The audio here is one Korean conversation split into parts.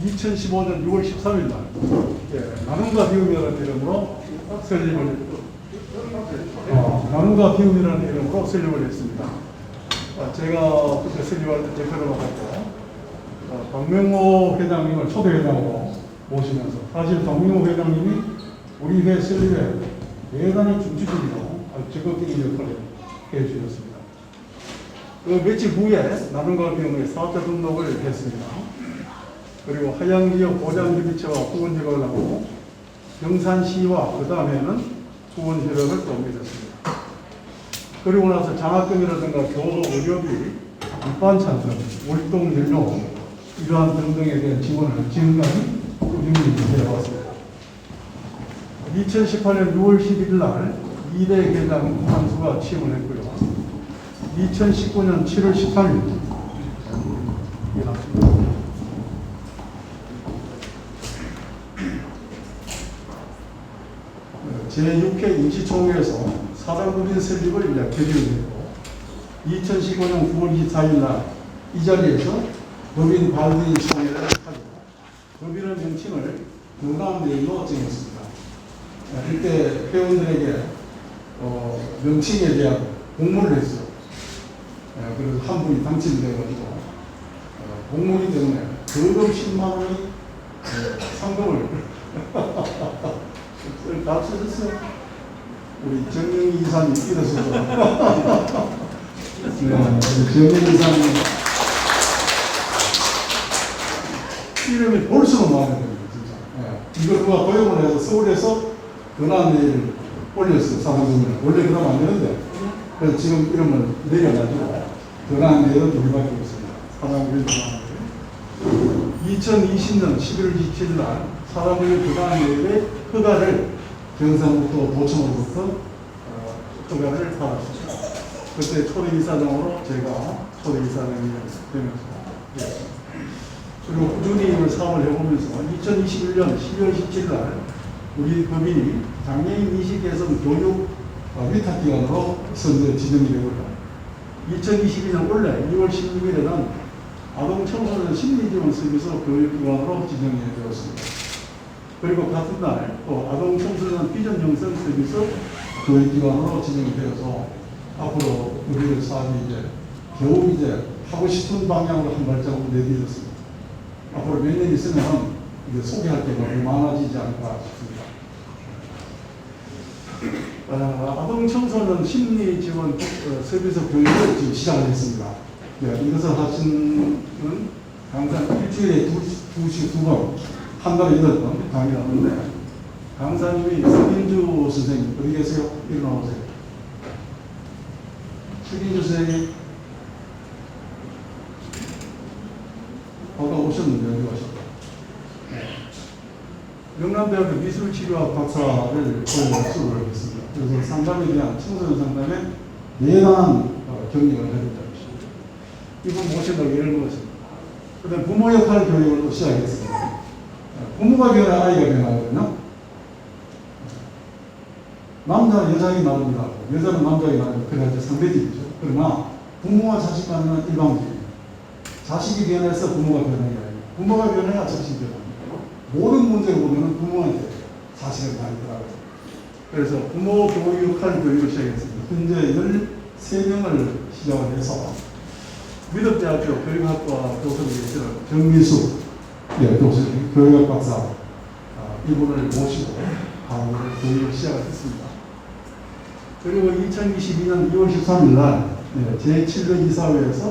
2015년 6월 13일 날 나눔과 비움이라는 이름으로 설립을 나눔과 비움이라는 이름으로 설립을 했습니다. 제가 그때 설립할 때 대표를 맡았고 박명호 회장님을 초대 회장으로 모시면서 사실 박명호 회장님이 우리 회 설립에 대단히 중추적이고 아주 적극적인 역할을 해주셨습니다. 그 며칠 후에 나눔과 비움의 사업자 등록을 했습니다. 그리고 하양지역 보장유기체와 후원협약을 하고 경산시와 그 다음에는 후원협약을 또 맺었습니다. 그리고 나서 장학금이라든가 교도 의료비, 일반찬 등 월동연료 이러한 등등에 대한 지원을 지금까지 꾸준히 해왔습니다. 2018년 6월 11일 날 2대 회장 한수가 취임을 했고요. 2019년 7월 18일 제6회 임시총회에서 사단법인 설립을 결의했고 2015년 9월 24일 날 이 자리에서 법인 발의인 총회를 하고 법인의 명칭을 건강내일로 정했습니다. 이때 회원들에게 명칭에 대한 공모를 했어요. 그래서 한 분이 당첨이 되어가지고 공모이기 때문에 거금 10만 원의 상금을 다 쓰셨어요. 우리 정영희 이사님 일어서서 정영희 이사님 이름이 볼수록 마음에 듭니다. 진짜. 이걸 누가 고용을 해서 서울에서 근한내일 올렸어요. 사무국을. 원래 그러면 안 되는데 그래서 지금 이름을 내려가지고 근한내일은 우리밖에 없습니다. 사무국을 2020년 11월 27일 날 사무국의 근한내일의 허가를 경상북도 도청으로부터 허가를 받았습니다. 그때 초대이사장으로 제가 초대이사장이 되면서 그리고 꾸준히 사업을 해보면서 2021년 12월 17일 날 우리 법인이 장애인 인식 개선 교육 위탁기관으로 선정 지정이 되고요. 2022년 올해 2월 16일에는 아동 청소년 심리지원 서비스 교육기관으로 지정이 되었습니다. 그리고 같은 날 또 아동 청소년 비전 형성 서비스 교육기관으로 지정이 되어서 앞으로 우리 사업이 이제 겨우 이제 하고 싶은 방향으로 한 발자국 내딛었습니다. 앞으로 몇 년 있으면 이제 소개할 게 너무 많아지지 않을까 싶습니다. 아동 청소년 심리 지원 서비스 교육을 지금 시작을 했습니다. 이것을 하시는 강사 일주일에 두 번, 한 달에 8번 강의를 하는데 강사님이 서민주 선생님 어디 계세요? 일어나오세요. 서민주 선생님 아까 오셨는데 어디 가셨다? 명남대학교 미술치료학 박사를 수업을 했습니다. 그래서 상담에 대한 청소년 상담에 대단한 경력을 가졌다. 이분 모신다고 예를 들었습니다. 그 다음에 부모 역할 교육을 또 시작했습니다. 부모가 변해 아이가 변하거든요. 남자는 여자에게 나옵니다. 여자는 남자에게 나옵니다. 그래서 상대적이죠. 그러나 부모와 자식 간은 일방적입니다. 자식이 변해서 부모가 변하는 게 아니고 부모가 변해야 자식이 변합니다. 모든 문제를 보면 부모한테 자식을 많이 더라고요. 그래서 부모 교육 역할 교육을 시작했습니다. 현재 13명을 시작을 해서 미덕대학교 교육학과 교수로 계시는 정미수 교수님, 교육학 박사 이분을 모시고 교육을 시작을 했습니다. 그리고 2022년 2월 13일 날 제7회 이사회에서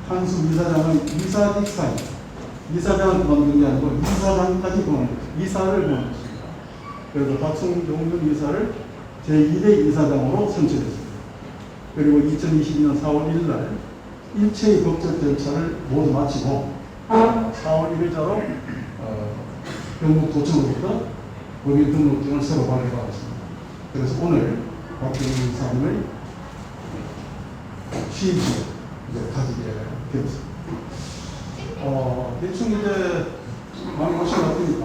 한수 이사장은 이사직 사임, 이사장을 그만둔 게 아니고 이사장까지 이사를 그만뒀습니다. 그래서 박성종준 이사를 제2대 이사장으로 선출했습니다. 그리고 2022년 4월 1일 날 일체의 법적 절차를 모두 마치고 4월 1일자로 경북도청으로부터 법인 등록증을 새로 발급받았습니다. 그래서 오늘 박정희 이사님의 취임식을 가지게 되었습니다. 대충 이제 많이 오신 것 같으니까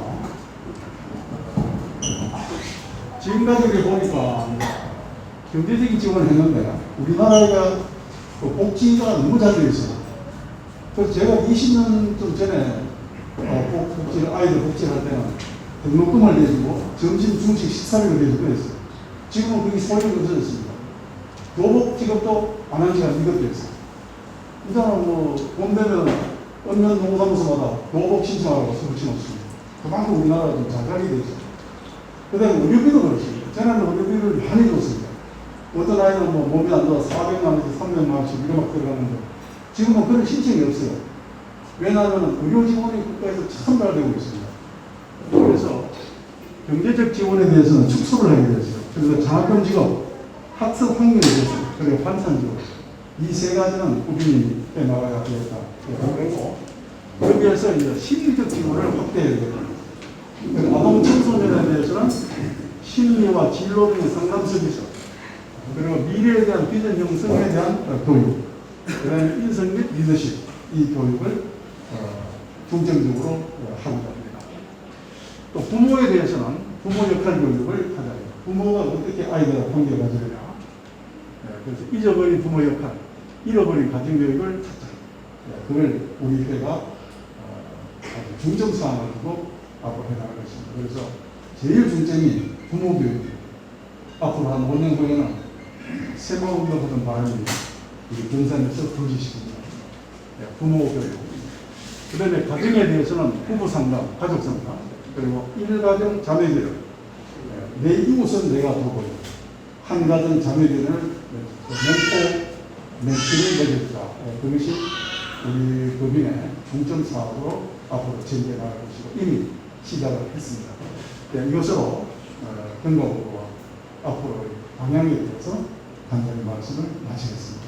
지금까지 이렇게 보니까 경제적인 지원을 했는데 우리나라가 복지가 너무 잘 되어 있어요. 그래서 제가 20년 좀 전에 복지, 아이들 복지할 때는 등록금을 내주고 점심, 중식, 식사비를 내주고 그랬어요. 지금은 그게 소리가 없어졌습니다. 교복 지급도 안 한 지가 이것도 있어요. 이제는 봄 되면 어느 농사무소마다 교복 신청하고 서울치 없습니다. 그만큼 우리나라가 좀 잘 관리되어 있어요. 그 다음에 의료비도 그렇습니다. 전에는 의료비를 많이 줬습니다. 어떤 아이는 몸이 안 좋아 400만 원에서 300만 원씩 이렇게 막 들어가는데 지금은 그런 신청이 없어요. 왜냐하면 의료 지원이 국가에서 참 잘 되고 있습니다. 그래서 경제적 지원에 대해서는 축소를 하게 됐어요. 그래서 장학금 지급, 학습 환경에 대해서, 그리고 환산 지원, 이 세 가지는 꾸준히 해나가야 되겠다. 그리고 여기에서 이제 심리적 지원을 확대해야 되겠다. 아동 청소년에 대해서는 심리와 진로 등의 상담 서비스, 그리고 미래에 대한 비전 형성에 대한 교육, 그 다음에 인성 및 리더십, 이 교육을 중점적으로 하고자 합니다. 또 부모에 대해서는 부모 역할 교육을 하자. 부모가 어떻게 아이들과 관계를 가지느냐. 그래서 잊어버린 부모 역할, 잃어버린 가정교육을 찾자. 그걸 우리 회가 중점사항을 두고 앞으로 해나갈 것입니다. 그래서 제일 중점이 부모 교육입니다. 앞으로 한 5년 후에는 세마운동하던 바람이 우리 경산에서 부지식입니다. 부모 교육. 그 다음에 가정에 대해서는 부부 상담, 가족 상담, 그리고 일가정 자매교육. 내 이웃은 내가 보고 한 가정 자매교육을 멘토, 멘티를 내겠다. 그것이 우리 법인의 중점 사업으로 앞으로 전개해 나갈 것이고 이미 시작을 했습니다. 이것으로 근거로 앞으로 방향에 대해서 간단히 말씀을 마치겠습니다.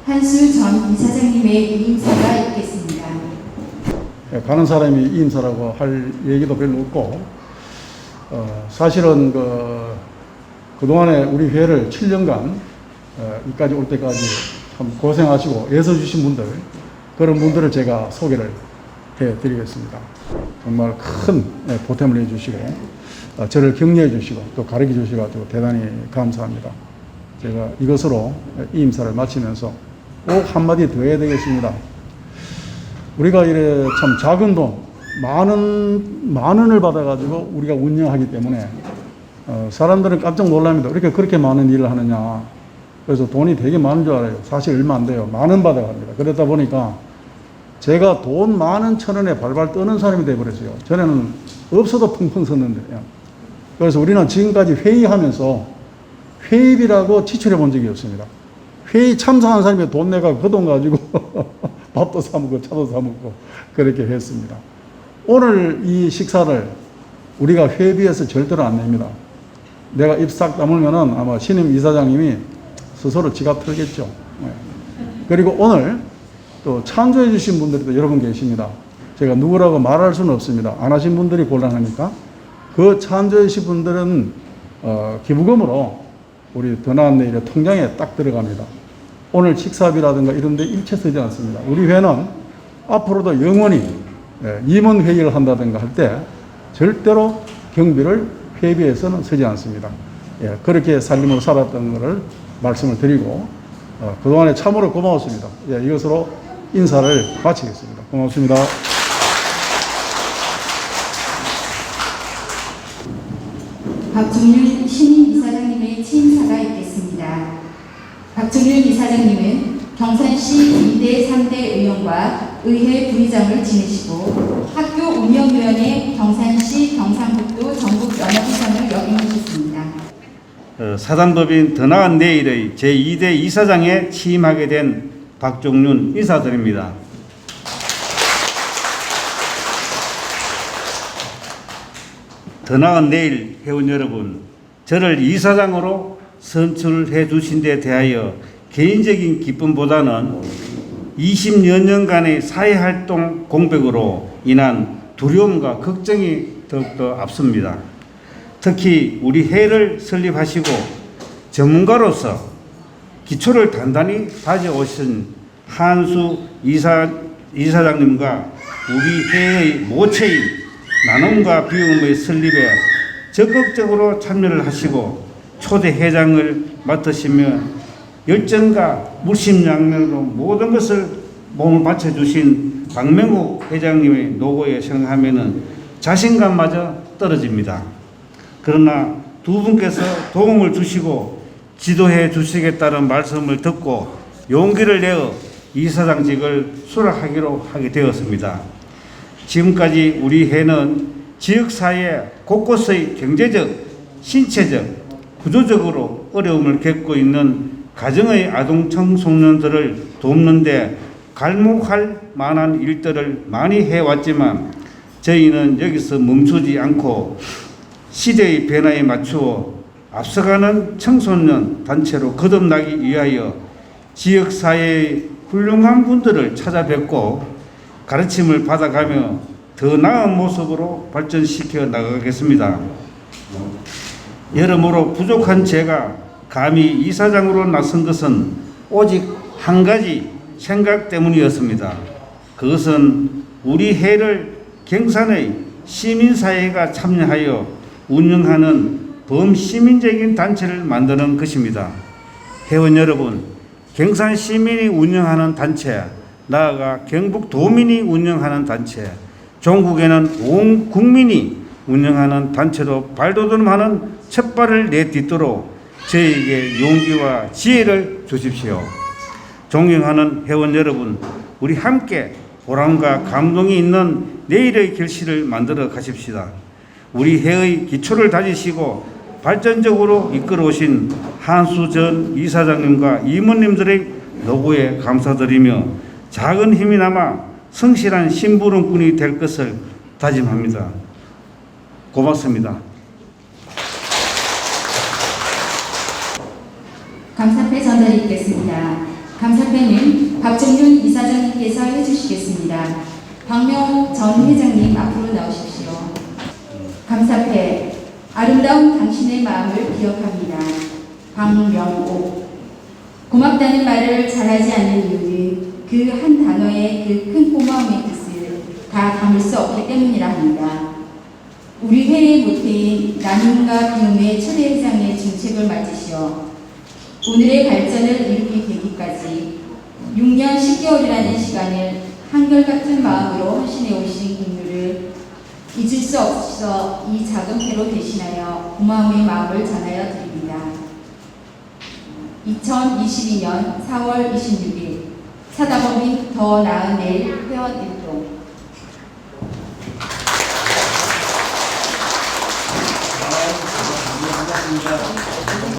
한수 전 이사장님의 인사가 있겠습니다. 가는 사람이 임사라고 할 얘기도 별로 없고, 사실은 그동안에 우리 회를 7년간 이까지 올 때까지 참 고생하시고 애써주신 분들, 그런 분들을 제가 소개를 해드리겠습니다. 정말 큰 보탬을 해주시고, 저를 격려해 주시고, 또 가르쳐 주셔가지고 대단히 감사합니다. 제가 이것으로 이 임사를 마치면서 꼭 한마디 더 해야 되겠습니다. 우리가 이래 참 작은 돈, 만 원을 받아가지고 우리가 운영하기 때문에, 사람들은 깜짝 놀랍니다. 이렇게 그렇게 많은 일을 하느냐. 그래서 돈이 되게 많은 줄 알아요. 사실 얼마 안 돼요. 10,000원 받아갑니다. 그러다 보니까 제가 돈 10,000원에 발발 떠는 사람이 돼버렸어요. 전에는 없어도 펑펑 썼는데요. 그래서 우리는 지금까지 회의하면서 회의비라고 지출해 본 적이 없습니다. 회의 참석한 사람이 돈 내가 그 돈 가지고 밥도 사 먹고 차도 사 먹고 그렇게 했습니다. 오늘 이 식사를 우리가 회비에서 절대로 안 냅니다. 내가 입 싹 다물면은 아마 신임 이사장님이 스스로 지갑 털겠죠. 그리고 오늘 또 찬조해 주신 분들이 또 여러 분 계십니다. 제가 누구라고 말할 수는 없습니다. 안 하신 분들이 곤란하니까. 그 찬조해 주신 분들은 기부금으로 우리 더 나은 내일의 통장에 딱 들어갑니다. 오늘 식사비라든가 이런 데 일체 쓰지 않습니다. 우리 회는 앞으로도 영원히 임원 회의를 한다든가 할 때 절대로 경비를 회비에서는 쓰지 않습니다. 그렇게 살림으로 살았던 것을 말씀을 드리고, 그동안에 참으로 고마웠습니다. 이것으로 인사를 마치겠습니다. 고맙습니다. 박종률 신임 이사장님의 취임사가 있겠습니다. 박종률 이사장님은 경산시 2대 3대 의원과 의회 부의장을 지내시고 학교 운영위원회 경산시 경상북도 전국연합위원을 역임하셨습니다. 사단법인 더 나은 내일의 제2대 이사장에 취임하게 된 박종륜 인사드립니다. 더 나은 내일 회원 여러분, 저를 이사장으로 선출해 주신 데 대하여 개인적인 기쁨보다는 20여 년간의 사회활동 공백으로 인한 두려움과 걱정이 더욱더 앞섭니다. 특히 우리 회를 설립하시고 전문가로서 기초를 단단히 다져오신 한수 이사장님과 우리 회의 모체인 나눔과 비움의 설립에 적극적으로 참여를 하시고 초대 회장을 맡으시며 열정과 물심양면으로 모든 것을 몸을 바쳐주신 박명국 회장님의 노고에 생각하면 자신감마저 떨어집니다. 그러나 두 분께서 도움을 주시고 지도해 주시겠다는 말씀을 듣고 용기를 내어 이사장직을 수락하기로 하게 되었습니다. 지금까지 우리 해는 지역사회 곳곳의 경제적, 신체적, 구조적으로 어려움을 겪고 있는 가정의 아동 청소년들을 돕는 데 갈목할 만한 일들을 많이 해왔지만 저희는 여기서 멈추지 않고 시대의 변화에 맞추어 앞서가는 청소년 단체로 거듭나기 위하여 지역사회의 훌륭한 분들을 찾아뵙고 가르침을 받아가며 더 나은 모습으로 발전시켜 나가겠습니다. 여러모로 부족한 제가 감히 이사장으로 나선 것은 오직 한 가지 생각 때문이었습니다. 그것은 우리 해를 경산의 시민사회가 참여하여 운영하는 범시민적인 단체를 만드는 것입니다. 회원 여러분, 경산 시민이 운영하는 단체, 나아가 경북 도민이 운영하는 단체, 종국에는 온 국민이 운영하는 단체로 발돋움하는 첫발을 내딛도록 저에게 용기와 지혜를 주십시오. 존경하는 회원 여러분, 우리 함께 보람과 감동이 있는 내일의 결실을 만들어 가십시다. 우리 해의 기초를 다지시고 발전적으로 이끌어 오신 한수 전 이사장님과 임원님들의 노고에 감사드리며 작은 힘이나마 성실한 심부름꾼이 될 것을 다짐합니다. 고맙습니다. 감사패 전달드리겠습니다. 감사패는 박정윤 이사장님께서 해주시겠습니다. 박명옥 전 회장님 앞으로 나오십시오. 감사패, 아름다운 당신의 마음을 기억합니다. 박명옥. 고맙다는 말을 잘하지 않는 이유는 그 한 단어의 그 큰 고마움의 뜻을 다 담을 수 없기 때문이라 합니다. 우리 회의 모태인 나눔과 비움의 초대 회장의 중책을 맡으시어 오늘의 발전을 이루게 되기까지 6년 10개월이라는 시간을 한결같은 마음으로 헌신해 오신 공유를 잊을 수 없어 이 작은 패로 대신하여 고마움의 마음을 전하여 드립니다. 2022년 4월 26일 사다법인 더 나은 내일 회원 일동. 반갑습니다.